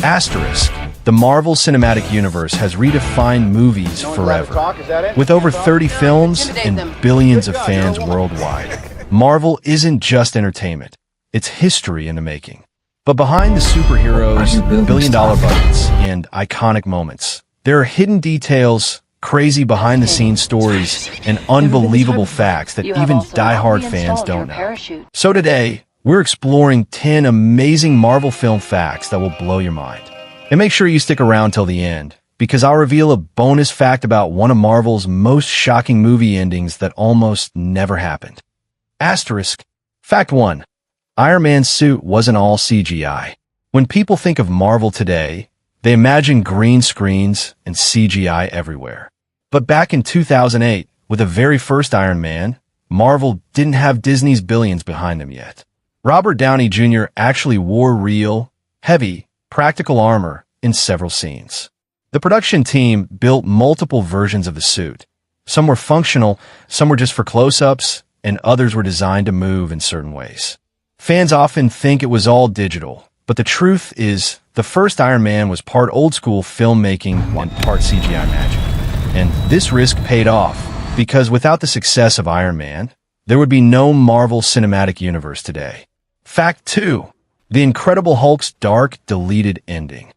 Asterisk. The Marvel Cinematic Universe has redefined movies forever. With over 30 films and billions of fans worldwide, Marvel isn't just entertainment. It's history in the making. But behind the superheroes, billion-dollar budgets, and iconic moments, there are hidden details, crazy behind-the-scenes stories, and unbelievable facts that even die-hard fans don't know. So today, we're exploring 10 amazing Marvel film facts that will blow your mind. And make sure you stick around till the end, because I'll reveal a bonus fact about one of Marvel's most shocking movie endings that almost never happened. Asterisk. Fact 1. Iron Man's suit wasn't all CGI. When people think of Marvel today, they imagine green screens and CGI everywhere. But back in 2008, with the very first Iron Man, Marvel didn't have Disney's billions behind them yet. Robert Downey Jr. actually wore real, heavy, practical armor in several scenes. The production team built multiple versions of the suit. Some were functional, some were just for close-ups, and others were designed to move in certain ways. Fans often think it was all digital, but the truth is the first Iron Man was part old-school filmmaking and part CGI magic. And this risk paid off, because without the success of Iron Man, there would be no Marvel Cinematic Universe today. Fact 2. The Incredible Hulk's dark, deleted ending.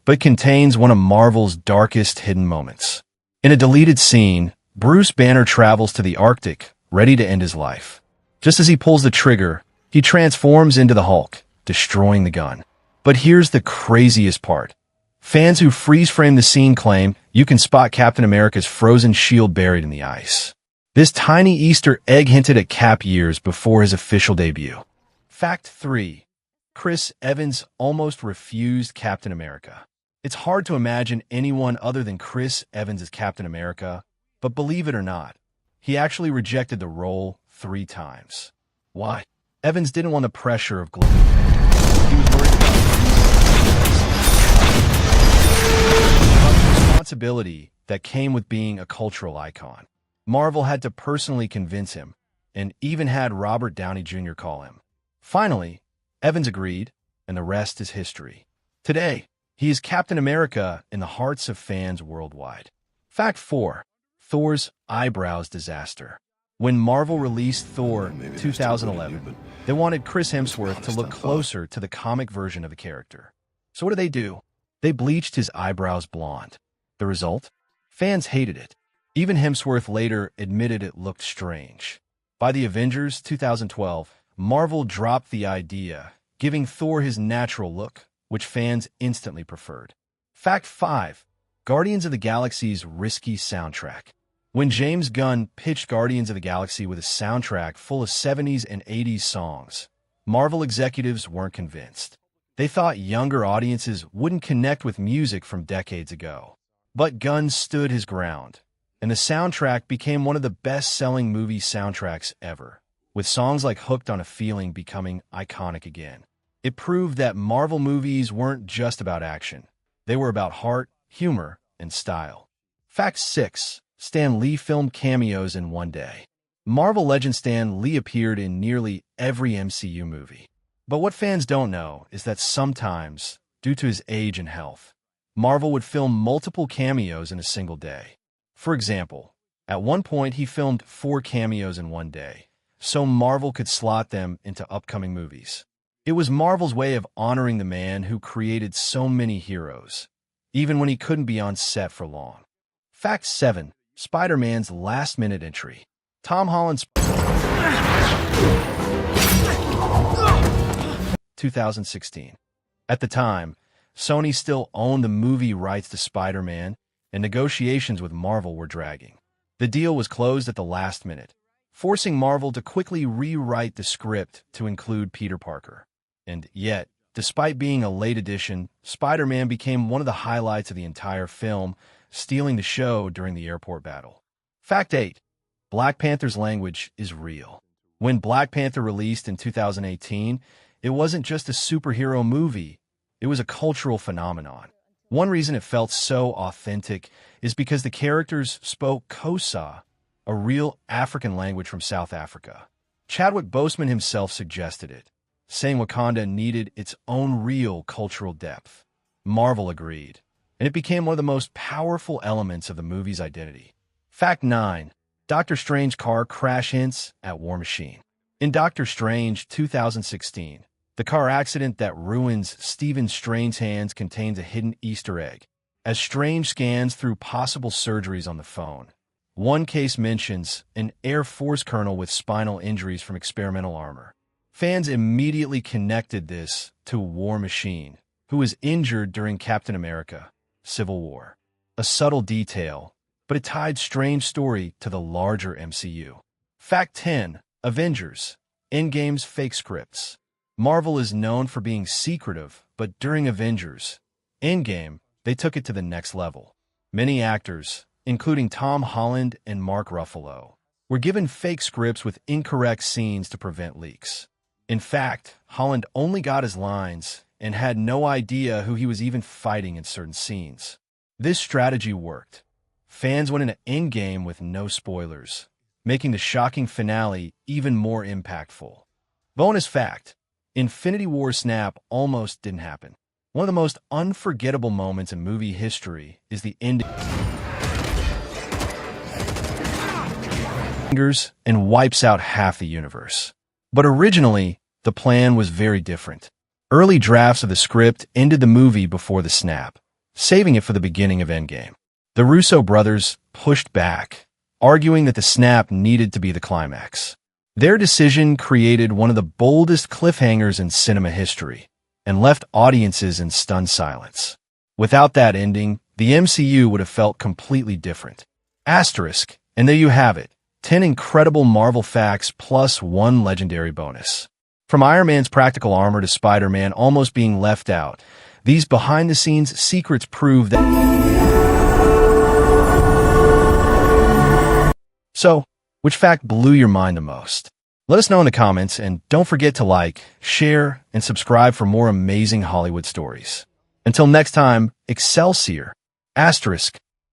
But contains one of Marvel's darkest hidden moments. In a deleted scene, Bruce Banner travels to the Arctic, ready to end his life. Just as he pulls the trigger, he transforms into the Hulk, destroying the gun. But here's the craziest part. Fans who freeze-frame the scene claim you can spot Captain America's frozen shield buried in the ice. This tiny Easter egg hinted at Cap years before his official debut. Fact 3. Chris Evans almost refused Captain America. It's hard to imagine anyone other than Chris Evans as Captain America, but believe it or not, he actually rejected the role 3 times. Why? Evans didn't want the pressure of global fame. He was worried about the responsibility that came with being a cultural icon. Marvel had to personally convince him, and even had Robert Downey Jr. call him. Finally, Evans agreed, and the rest is history. Today, he is Captain America in the hearts of fans worldwide. Fact 4. Thor's eyebrows disaster. When Marvel released Thor 2011, they wanted Chris Hemsworth to look closer to the comic version of the character. So what do? They bleached his eyebrows blonde. The result? Fans hated it. Even Hemsworth later admitted it looked strange. By the Avengers 2012, Marvel dropped the idea, giving Thor his natural look, which fans instantly preferred. Fact 5. Guardians of the Galaxy's risky soundtrack. When James Gunn pitched Guardians of the Galaxy with a soundtrack full of 70s and 80s songs, Marvel executives weren't convinced. They thought younger audiences wouldn't connect with music from decades ago. But Gunn stood his ground, and the soundtrack became one of the best-selling movie soundtracks ever, with songs like Hooked on a Feeling becoming iconic again. It proved that Marvel movies weren't just about action. They were about heart, humor, and style. Fact 6. Stan Lee filmed cameos in one day. Marvel legend Stan Lee appeared in nearly every MCU movie. But what fans don't know is that sometimes, due to his age and health, Marvel would film multiple cameos in a single day. For example, at one point he filmed 4 cameos in one day, so Marvel could slot them into upcoming movies. It was Marvel's way of honoring the man who created so many heroes, even when he couldn't be on set for long. Fact 7. Spider-Man's last-minute entry. Tom Holland's 2016. At the time, Sony still owned the movie rights to Spider-Man, and negotiations with Marvel were dragging. The deal was closed at the last minute, forcing Marvel to quickly rewrite the script to include Peter Parker. And yet, despite being a late addition, Spider-Man became one of the highlights of the entire film, stealing the show during the airport battle. Fact 8. Black Panther's language is real. When Black Panther released in 2018, it wasn't just a superhero movie, it was a cultural phenomenon. One reason it felt so authentic is because the characters spoke Xhosa, a real African language from South Africa. Chadwick Boseman himself suggested it. saying Wakanda needed its own real cultural depth. Marvel agreed, and it became one of the most powerful elements of the movie's identity. Fact 9. Doctor Strange car crash hints at War Machine. In Doctor Strange 2016, the car accident that ruins Stephen Strange's hands contains a hidden Easter egg. As Strange scans through possible surgeries on the phone, one case mentions an Air Force colonel with spinal injuries from experimental armor. Fans immediately connected this to War Machine, who was injured during Captain America: Civil War. A subtle detail, but it tied Strange's story to the larger MCU. Fact 10. Avengers: Endgame's fake scripts. Marvel is known for being secretive, but during Avengers: Endgame, they took it to the next level. Many actors, including Tom Holland and Mark Ruffalo, were given fake scripts with incorrect scenes to prevent leaks. In fact, Holland only got his lines and had no idea who he was even fighting in certain scenes. This strategy worked. Fans went into Endgame with no spoilers, making the shocking finale even more impactful. Bonus fact: Infinity War snap almost didn't happen. One of the most unforgettable moments in movie history is the ending and wipes out half the universe. But originally, the plan was very different. Early drafts of the script ended the movie before the snap, saving it for the beginning of Endgame. The Russo brothers pushed back, arguing that the snap needed to be the climax. Their decision created one of the boldest cliffhangers in cinema history and left audiences in stunned silence. Without that ending, the MCU would have felt completely different. Asterisk, and there you have it. 10 incredible Marvel facts plus 1 legendary bonus. From Iron Man's practical armor to Spider-Man almost being left out, these behind-the-scenes secrets prove that... So, which fact blew your mind the most? Let us know in the comments, and don't forget to like, share, and subscribe for more amazing Hollywood stories. Until next time, Excelsior! Asterisk.